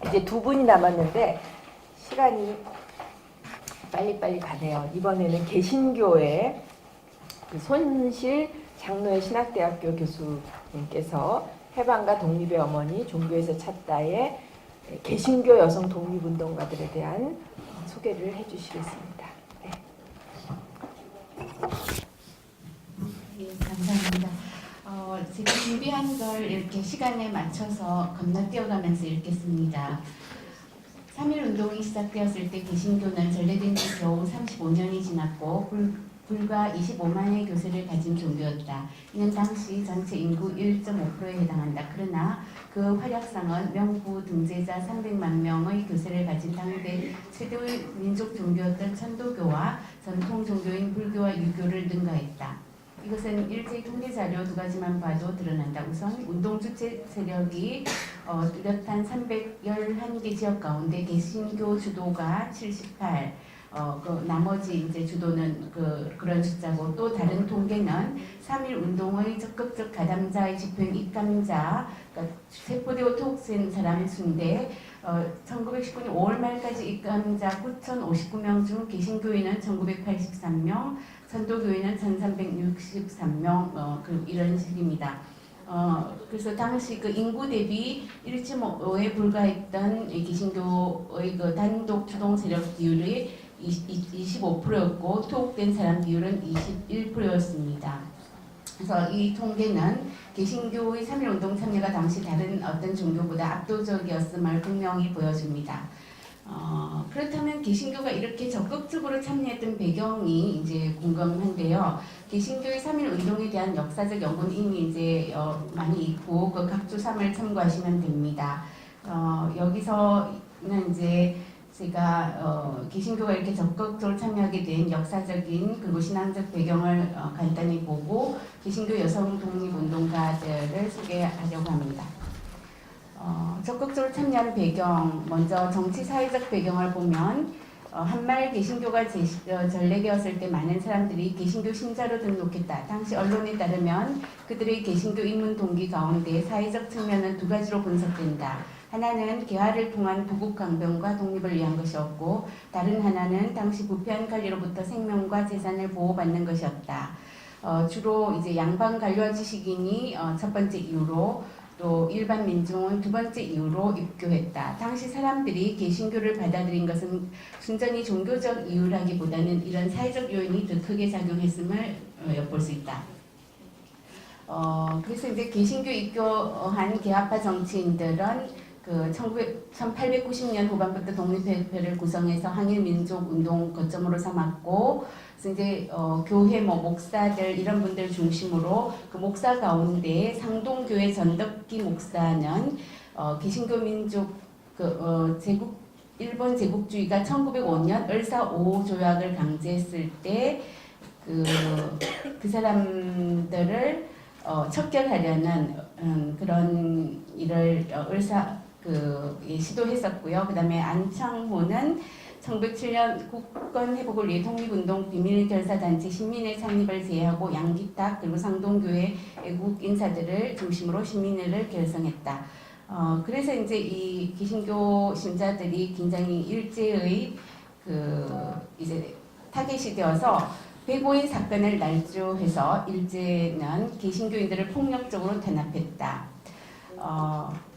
이제 두 분이 남았는데 시간이 빨리빨리 가네요. 이번에는 개신교의 그 손실 장로의 신학대학교 교수님께서 해방과 독립의 어머니 종교에서 찾다의 개신교 여성 독립운동가들에 대한 소개를 해주시겠습니다. 네. 예, 감사합니다. 제가 준비한 걸 이렇게 시간에 맞춰서 건너뛰어가면서 읽겠습니다. 3.1운동이 시작되었을 때 개신교는 전래된 지 겨우 35년이 지났고 불과 25만의 교세를 가진 종교였다. 이는 당시 전체 인구 1.5%에 해당한다. 그러나 그 활약상은 명부 등재자 300만 명의 교세를 가진 당대 최대의 민족 종교였던 천도교와 전통 종교인 불교와 유교를 능가했다. 이것은 일제히 통계 자료 두 가지만 봐도 드러난다. 우선 운동 주체 세력이 뚜렷한 311개 지역 가운데 개신교 주도가 78, 그 나머지 이제 주도는 그런 숫자고, 또 다른 통계는 3.1 운동의 적극적 가담자의 집행 입감자, 그러니까 세포되어 투옥된 사람 수인데 1919년 5월 말까지 입감자 9,059명 중 개신교인은 1,983명, 천도교인은 1,363명, 이런 식입니다. 그래서 당시 그 인구 대비 1.5에 불과했던 개신교의 그 단독 주동 세력 비율이 25%였고 투옥된 사람 비율은 21%였습니다. 그래서 이 통계는 개신교의 3.1운동 참여가 당시 다른 어떤 종교보다 압도적이었음을 분명히 보여줍니다. 그렇다면 개신교가 이렇게 적극적으로 참여했던 배경이 이제 궁금한데요. 개신교의 3.1운동에 대한 역사적 연구는 이미 이제 많이 있고 그 각주 3을 참고하시면 됩니다. 여기서는 이제 제가 개신교가 이렇게 적극적으로 참여하게 된 역사적인 그리고 신앙적 배경을 간단히 보고 개신교 여성 독립운동가들을 소개하려고 합니다. 적극적으로 참여한 배경, 먼저 정치 사회적 배경을 보면 한말 개신교가 전래되었을 때 많은 사람들이 개신교 신자로 등록했다. 당시 언론에 따르면 그들의 개신교 입문 동기 가운데 사회적 측면은 두 가지로 분석된다. 하나는 개화를 통한 부국 강병과 독립을 위한 것이었고, 다른 하나는 당시 부패한 관리로부터 생명과 재산을 보호받는 것이었다. 주로 이제 양반 관료 지식인이 첫 번째 이유로, 또 일반 민중은 두 번째 이유로 입교했다. 당시 사람들이 개신교를 받아들인 것은 순전히 종교적 이유라기보다는 이런 사회적 요인이 더 크게 작용했음을 엿볼 수 있다. 그래서 이제 개신교 입교한 개화파 정치인들은 1890년 후반부터 독립협회를 구성해서 항일민족운동 거점으로 삼았고, 그래서 이제 교회 목사들 이런 분들 중심으로 그 목사 가운데 상동교회 전덕기 목사는 개신교 민족 일본 제국주의가 1905년 을사 5 조약을 강제했을 때 그 사람들을 척결하려는 그런 일을 시도했었고요. 그 다음에 안창호는 1907년 국권 회복을 위해 독립운동 비밀결사단체 신민회 창립을 제의하고 양기탁 그리고 상동교회 애국 인사들을 중심으로 신민회를 결성했다. 그래서 이제 이 개신교 신자들이 굉장히 일제의 이제 타겟이 되어서 백오인 사건을 날조해서 일제는 개신교인들을 폭력적으로 탄압했다.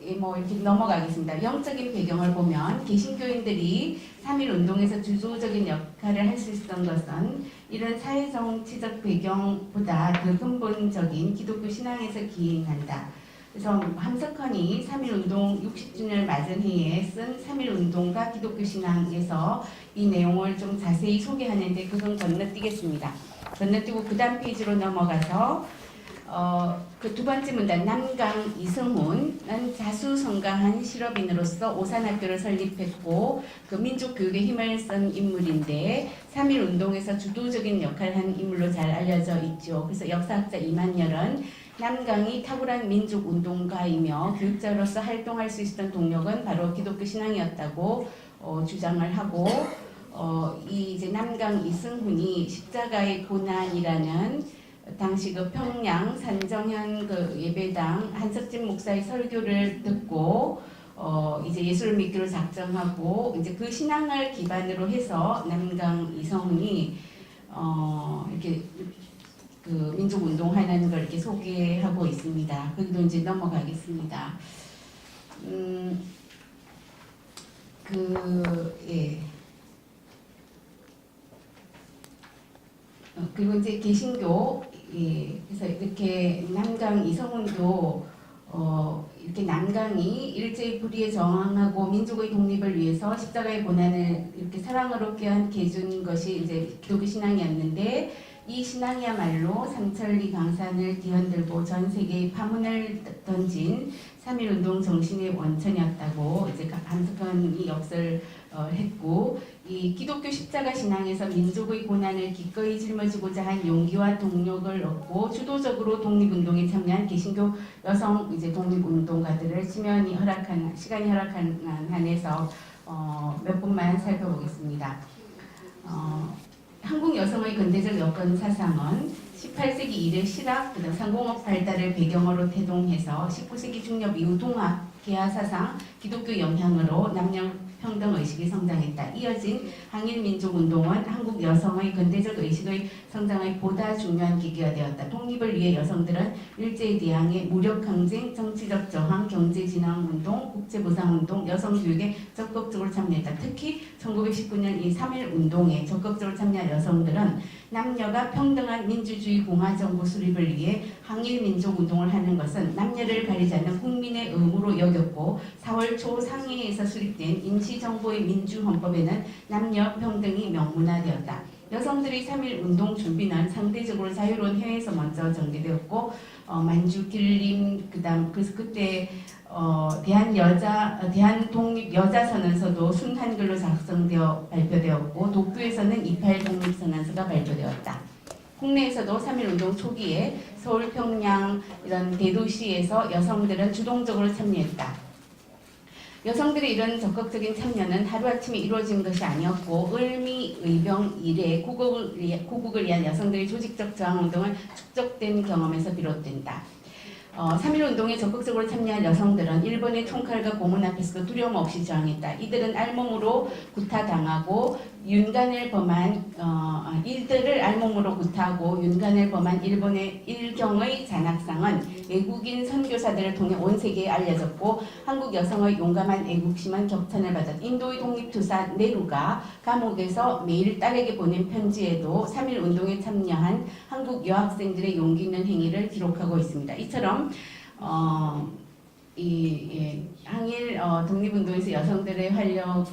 이렇게 넘어가겠습니다. 영적인 배경을 보면 개신교인들이 3.1운동에서 주도적인 역할을 할 수 있었던 것은 이런 사회정치적 배경보다 더 근본적인 기독교 신앙에서 기인한다. 그래서 함석헌이 3.1운동 60주년을 맞은 해에 쓴 3.1운동과 기독교 신앙에서 이 내용을 좀 자세히 소개하는데 그건 건너뛰겠습니다. 건너뛰고 그 다음 페이지로 넘어가서 그 두 번째 문단 남강 이승훈은 자수성가한 실업인으로서 오산학교를 설립했고 그 민족교육에 힘을 쓴 인물인데 3.1운동에서 주도적인 역할을 한 인물로 잘 알려져 있죠. 그래서 역사학자 이만열은 남강이 탁월한 민족운동가이며 교육자로서 활동할 수 있었던 동력은 바로 기독교 신앙이었다고 주장을 하고 이 이제 남강 이승훈이 십자가의 고난이라는 당시 그 평양 산정현 그 예배당 한석진 목사의 설교를 듣고 이제 예수를 믿기로 작정하고 이제 그 신앙을 기반으로 해서 남강 이성이 이렇게 그 민족 운동하는 걸 이렇게 소개하고 있습니다. 거기도 이제 넘어가겠습니다. 예. 그리고 이제 개신교, 예. 그래서 이렇게 남강 이성운도 이렇게 남강이 일제의 불의에 저항하고 민족의 독립을 위해서 십자가의 고난을 이렇게 사랑으로 껴안게 해준 것이 이제 기독교 신앙이었는데, 이 신앙이야말로 삼천리 강산을 뒤흔들고 전 세계에 파문을 던진 3.1운동 정신의 원천이었다고 이제 한석헌이 역설 했고, 이 기독교 십자가 신앙에서 민족의 고난을 기꺼이 짊어지고자 한 용기와 동력을 얻고 주도적으로 독립운동에 참여한 개신교 여성 이제 독립운동가들을 시간이 허락한 한에서 몇 분만 살펴보겠습니다. 한국 여성의 근대적 여건 사상은 18세기 이래 실학, 그다음 상공업 발달을 배경으로 태동해서 19세기 중엽 이후 동학, 개화 사상, 기독교 영향으로 남녀 평등 의식이 성장했다. 이어진 항일민족운동은 한국 여성의 근대적 의식의 성장의 보다 중요한 계기가 되었다. 독립을 위해 여성들은 일제에 대항해 무력항쟁, 정치적 저항, 경제진흥운동, 국제보상운동, 여성교육에 적극적으로 참여했다. 특히 1919년 이 3.1운동에 적극적으로 참여한 여성들은 남녀가 평등한 민주주의 공화정부 수립을 위해 항일민족운동을 하는 것은 남녀를 가리지 않는 국민의 의무로 여겼고, 4월 초 상해에서 수립된 임시정부의 민주헌법에는 남녀 평등이 명문화되었다. 여성들의 3.1운동 준비는 상대적으로 자유로운 해외에서 먼저 전개되었고, 만주 길림 그래서 그때 대한독립여자선언서도 순한글로 작성되어 발표되었고, 독도에서는 28 독립선언서가 발표되었다. 국내에서도 3.1운동 초기에 서울, 평양 이런 대도시에서 여성들은 주동적으로 참여했다. 여성들의 이런 적극적인 참여는 하루아침에 이루어진 것이 아니었고, 을미, 의병 이래 구국을 위한 여성들의 조직적 저항운동은 축적된 경험에서 비롯된다. 3.1운동에 적극적으로 참여한 여성들은 일본의 총칼과 고문 앞에서도 두려움 없이 저항했다. 이들은 알몸으로 구타당하고 윤간을 범한 이들을 알몸으로 구타하고 윤간을 범한 일본의 일경의 잔악상은 외국인 선교사들을 통해 온 세계에 알려졌고, 한국 여성의 용감한 애국심은 격찬을 받았다. 인도의 독립투사 네루가 감옥에서 매일 딸에게 보낸 편지에도 3.1운동에 참여한 한국 여학생들의 용기 있는 행위를 기록하고 있습니다. 이처럼 항일 독립운동에서 여성들의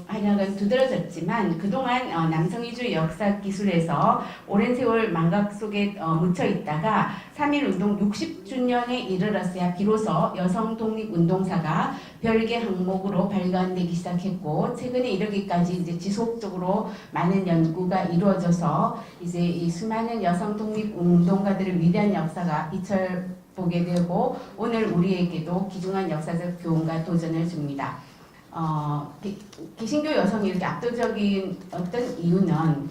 활약은 두드러졌지만, 그동안 남성 위주의 역사 기술에서 오랜 세월 망각 속에 묻혀 있다가 3.1운동 60주년에 이르렀어야 비로소 여성 독립운동사가 별개 항목으로 발간되기 시작했고, 최근에 이르기까지 이제 지속적으로 많은 연구가 이루어져서 이제 이 수많은 여성 독립운동가들의 위대한 역사가 보게 되고, 오늘 우리에게도 귀중한 역사적 교훈과 도전을 줍니다. 개신교 여성이 이렇게 압도적인 어떤 이유는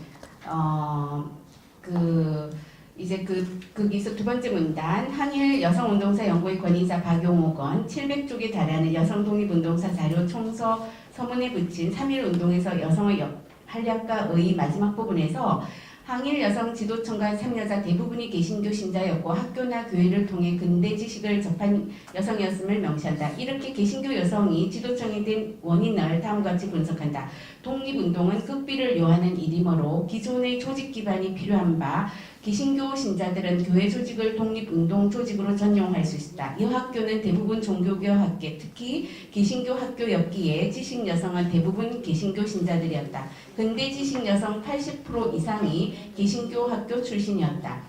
거기서 두 번째 문단, 항일 여성운동사 연구의 권위자 박용옥은 700쪽에 달하는 여성 독립운동사 자료 총서 서문에 붙인 3.1운동에서 여성의 활약과 의 마지막 부분에서 항일 여성 지도층과 참여자 대부분이 개신교 신자였고, 학교나 교회를 통해 근대 지식을 접한 여성이었음을 명시한다. 이렇게 개신교 여성이 지도층이 된 원인을 다음과 같이 분석한다. 독립운동은 극비를 요하는 일이므로 기존의 조직 기반이 필요한 바, 개신교 신자들은 교회 조직을 독립운동 조직으로 전용할 수 있다. 이 학교는 대부분 종교교 학교, 특히 개신교 학교였기에 지식 여성은 대부분 개신교 신자들이었다. 근대 지식 여성 80% 이상이 개신교 학교 출신이었다.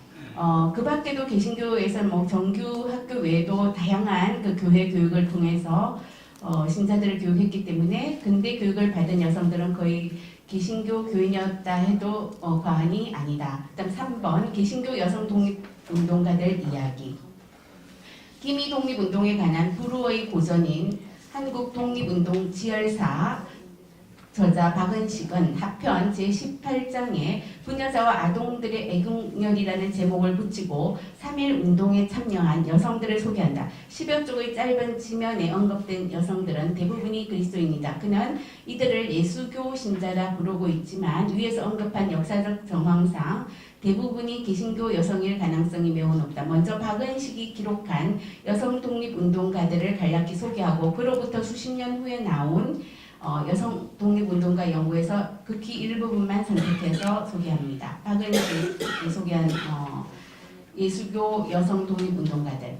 그 밖에도 개신교에서 정규 학교 외에도 다양한 그 교회 교육을 통해서 신자들을 교육했기 때문에 근대 교육을 받은 여성들은 거의 개신교 교인이었다 해도 과언이 아니다. 그다음 3번 개신교 여성 독립운동가들 이야기. 기미 독립운동에 관한 불후의 고전인 한국 독립운동 지열사 저자 박은식은 하편 제18장에 부녀자와 아동들의 애국열이라는 제목을 붙이고 3.1 운동에 참여한 여성들을 소개한다. 10여 쪽의 짧은 지면에 언급된 여성들은 대부분이 그리스도인이다. 그는 이들을 예수교 신자라 부르고 있지만 위에서 언급한 역사적 정황상 대부분이 개신교 여성일 가능성이 매우 높다. 먼저 박은식이 기록한 여성 독립운동가들을 간략히 소개하고 그로부터 수십 년 후에 나온 여성 독립운동가 연구에서 극히 일부분만 선택해서 소개합니다. 박은식이 소개한 예수교 여성 독립운동가들.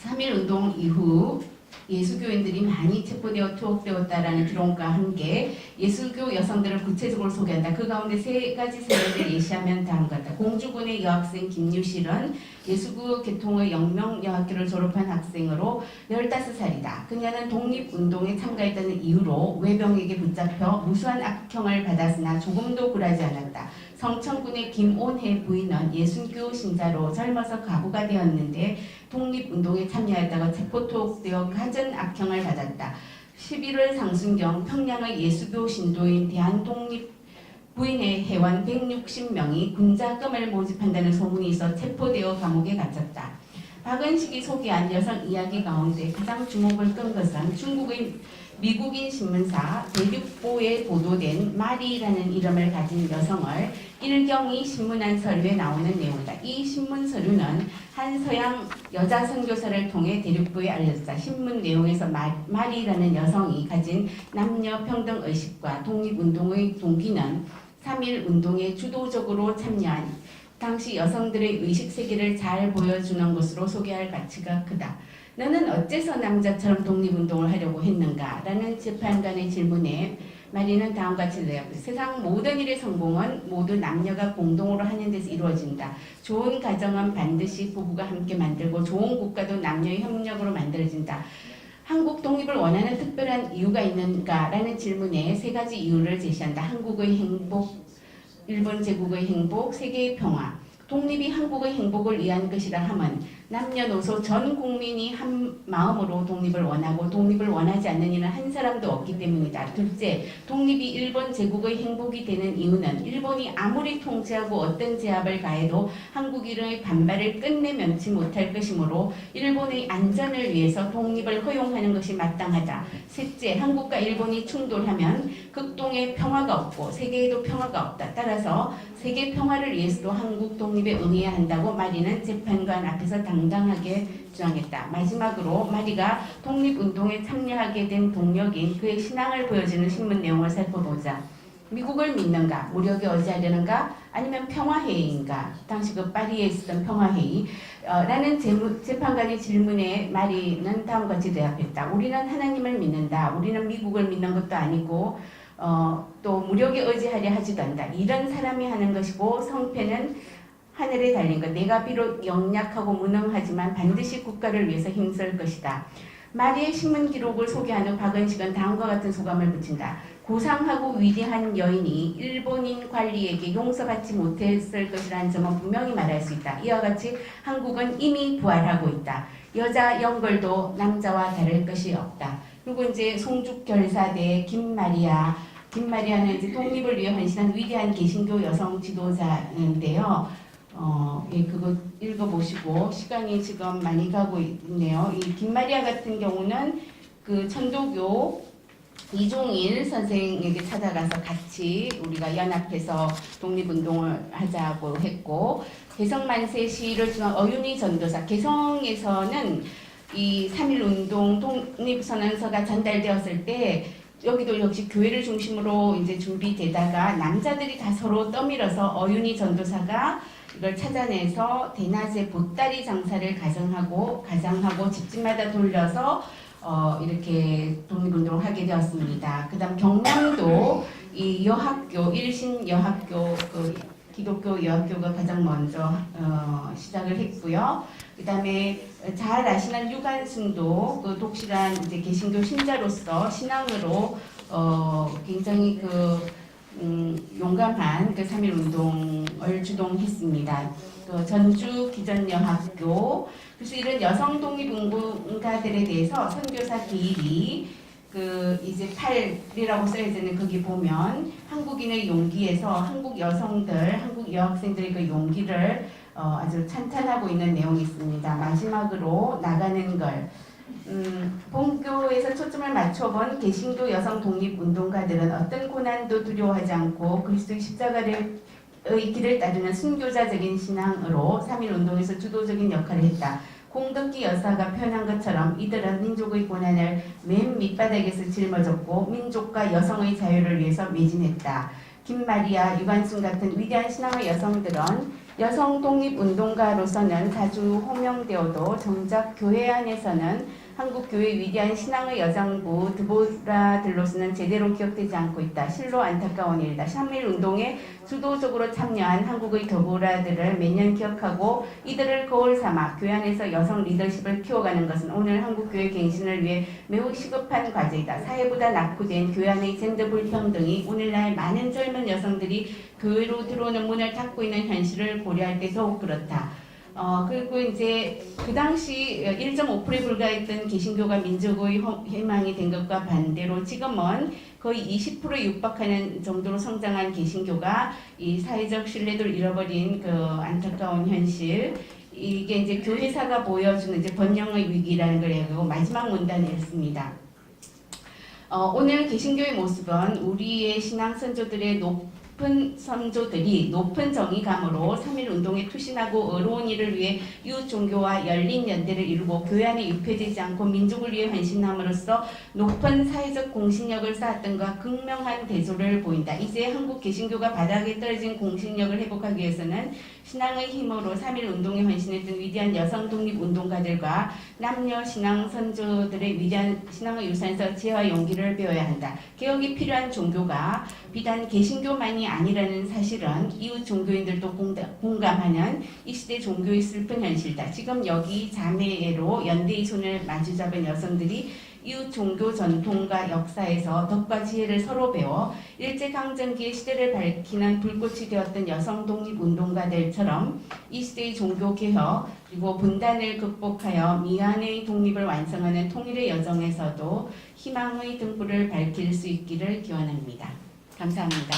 3.1 운동 이후 예수교인들이 많이 체포되어 투옥되었다라는 기록과 함께 예수교 여성들을 구체적으로 소개한다. 그 가운데 세 가지 사례를 예시하면 다음과 같다. 공주군의 여학생 김유실은 예수교 계통의 영명여학교를 졸업한 학생으로 15살이다. 그녀는 독립운동에 참가했다는 이유로 외병에게 붙잡혀 무수한 악형을 받았으나 조금도 굴하지 않았다. 성천군의 김온혜 부인은 예수교 신자로 젊어서 가부가 되었는데 독립운동에 참여했다가 체포투옥되어 갖은 악형을 받았다. 11월 상순경 평양의 예수교 신도인 대한독립 부인의 회원 160명이 군자금을 모집한다는 소문이 있어 체포되어 감옥에 갇혔다. 박은식이 소개한 여성 이야기 가운데 가장 주목을 끈 것은 중국의 미국인 신문사 대륙보에 보도된 마리라는 이름을 가진 여성을 일경이 신문한 서류에 나오는 내용이다. 이 신문 서류는 한 서양 여자 선교사를 통해 대륙보에 알려졌다. 신문 내용에서 마리라는 여성이 가진 남녀 평등 의식과 독립운동의 동기는 3.1 운동에 주도적으로 참여한 당시 여성들의 의식세계를 잘 보여주는 것으로 소개할 가치가 크다. 너는 어째서 남자처럼 독립운동을 하려고 했는가? 라는 재판관의 질문에 마리는 다음과 같이 대답했다. 세상 모든 일의 성공은 모두 남녀가 공동으로 하는 데서 이루어진다. 좋은 가정은 반드시 부부가 함께 만들고 좋은 국가도 남녀의 협력으로 만들어진다. 한국 독립을 원하는 특별한 이유가 있는가? 라는 질문에 세 가지 이유를 제시한다. 한국의 행복, 일본 제국의 행복, 세계의 평화. 독립이 한국의 행복을 위한 것이라 함은 남녀노소 전 국민이 한 마음으로 독립을 원하고 독립을 원하지 않는 이는 한 사람도 없기 때문이다. 둘째, 독립이 일본 제국의 행복이 되는 이유는 일본이 아무리 통치하고 어떤 제압을 가해도 한국인의 반발을 끝내 면치 못할 것이므로 일본의 안전을 위해서 독립을 허용하는 것이 마땅하다. 셋째, 한국과 일본이 충돌하면 극동에 평화가 없고 세계에도 평화가 없다. 따라서 세계 평화를 위해서도 한국 독립에 응해야 한다고 마리는 재판관 앞에서 당당하게 주장했다. 마지막으로 마리가 독립운동에 참여하게 된 동력인 그의 신앙을 보여주는 신문 내용을 살펴보자. 미국을 믿는가? 무력에 의지하려는가? 아니면 평화회의인가? 당시 그 파리에 있었던 평화회의 라는 재판관의 질문에 마리는 다음과 같이 대답했다. 우리는 하나님을 믿는다. 우리는 미국을 믿는 것도 아니고 또 무력에 의지하려 하지도 않는다. 이런 사람이 하는 것이고 성패는 하늘에 달린 것. 내가 비록 영약하고 무능하지만 반드시 국가를 위해서 힘쓸 것이다. 마리의 신문 기록을 소개한 후 박은식은 다음과 같은 소감을 붙인다. 고상하고 위대한 여인이 일본인 관리에게 용서받지 못했을 것이라는 점은 분명히 말할 수 있다. 이와 같이 한국은 이미 부활하고 있다. 여자 영걸도 남자와 다를 것이 없다. 그리고 이제 송죽결사대 김마리아는 이제 독립을 위해 헌신한 위대한 개신교 여성 지도자인데요. 예, 그거 읽어보시고 시간이 지금 많이 가고 있네요. 이 김마리아 같은 경우는 그 천도교 이종일 선생에게 찾아가서 같이 우리가 연합해서 독립운동을 하자고 했고, 개성만세 시위를 주한 어윤희 전도사, 개성에서는 이 3.1 운동 독립선언서가 전달되었을 때 여기도 역시 교회를 중심으로 이제 준비되다가 남자들이 다 서로 떠밀어서 어윤희 전도사가 이걸 찾아내서 대낮에 보따리 장사를 가정하고 집집마다 돌려서 이렇게 독립운동을 하게 되었습니다. 그 다음 경남도 이 여학교, 일신여학교, 그 기독교 여학교가 가장 먼저 시작을 했고요. 그 다음에 잘 아시는 유관순도 그 독실한 이제 개신교 신자로서 신앙으로 굉장히 용감한 그 3.1 운동을 주동했습니다. 그 전주 기전여학교, 그래서 이런 여성 독립운동가들에 대해서 선교사 기일이 이제 8이라고 써있는 거기 보면 한국인의 용기에서 한국 여성들, 한국 여학생들의 그 용기를 아주 찬탄하고 있는 내용이 있습니다. 마지막으로 나가는 걸. 본교에서 초점을 맞춰본 개신교 여성 독립운동가들은 어떤 고난도 두려워하지 않고 그리스도의 십자가의 길을 따르는 순교자적인 신앙으로 3.1운동에서 주도적인 역할을 했다. 공덕기 여사가 표현한 것처럼 이들은 민족의 고난을 맨 밑바닥에서 짊어졌고 민족과 여성의 자유를 위해서 매진했다. 김마리아, 유관순 같은 위대한 신앙의 여성들은 여성 독립운동가로서는 자주 호명되어도 정작 교회 안에서는 한국 교회의 위대한 신앙의 여장부 드보라들로서는 제대로 기억되지 않고 있다. 실로 안타까운 일이다. 3.1운동에 주도적으로 참여한 한국의 드보라들을 매년 기억하고 이들을 거울 삼아 교회 안에서 여성 리더십을 키워가는 것은 오늘 한국교회 갱신을 위해 매우 시급한 과제이다. 사회보다 낙후된 교회 안의 젠더 불평등이 오늘날 많은 젊은 여성들이 교회로 들어오는 문을 닫고 있는 현실을 고려할 때 더욱 그렇다. 그리고 이제 그 당시 1.5%에 불과했던 개신교가 민족의 희망이 된 것과 반대로 지금은 거의 20%에 육박하는 정도로 성장한 개신교가 이 사회적 신뢰도를 잃어버린 그 안타까운 현실, 이게 이제 교회사가 보여주는 이제 번영의 위기라는 걸 얘기하고 마지막 문단에 있습니다. 오늘 개신교의 모습은 우리의 신앙 선조들의 높은 선조들이 높은 정의감으로 3.1운동에 투신하고 어려운 일을 위해 이웃 종교와 열린 연대를 이루고 교회 안에 유폐되지 않고 민족을 위해 헌신함으로써 높은 사회적 공신력을 쌓았던 것과 극명한 대조를 보인다. 이제 한국 개신교가 바닥에 떨어진 공신력을 회복하기 위해서는 신앙의 힘으로 3.1운동에 헌신했던 위대한 여성 독립운동가들과 남녀 신앙 선조들의 위대한 신앙의 유산에서 지혜와 용기를 배워야 한다. 개혁이 필요한 종교가 비단 개신교만이 아니라는 사실은 이웃 종교인들도 공감하는 이 시대 종교의 슬픈 현실이다. 지금 여기 자매로 연대의 손을 마주잡은 여성들이 이웃 종교 전통과 역사에서 덕과 지혜를 서로 배워 일제강점기의 시대를 밝히는 불꽃이 되었던 여성 독립운동가들처럼 이 시대의 종교개혁 그리고 분단을 극복하여 미안의 독립을 완성하는 통일의 여정에서도 희망의 등불을 밝힐 수 있기를 기원합니다. 감사합니다.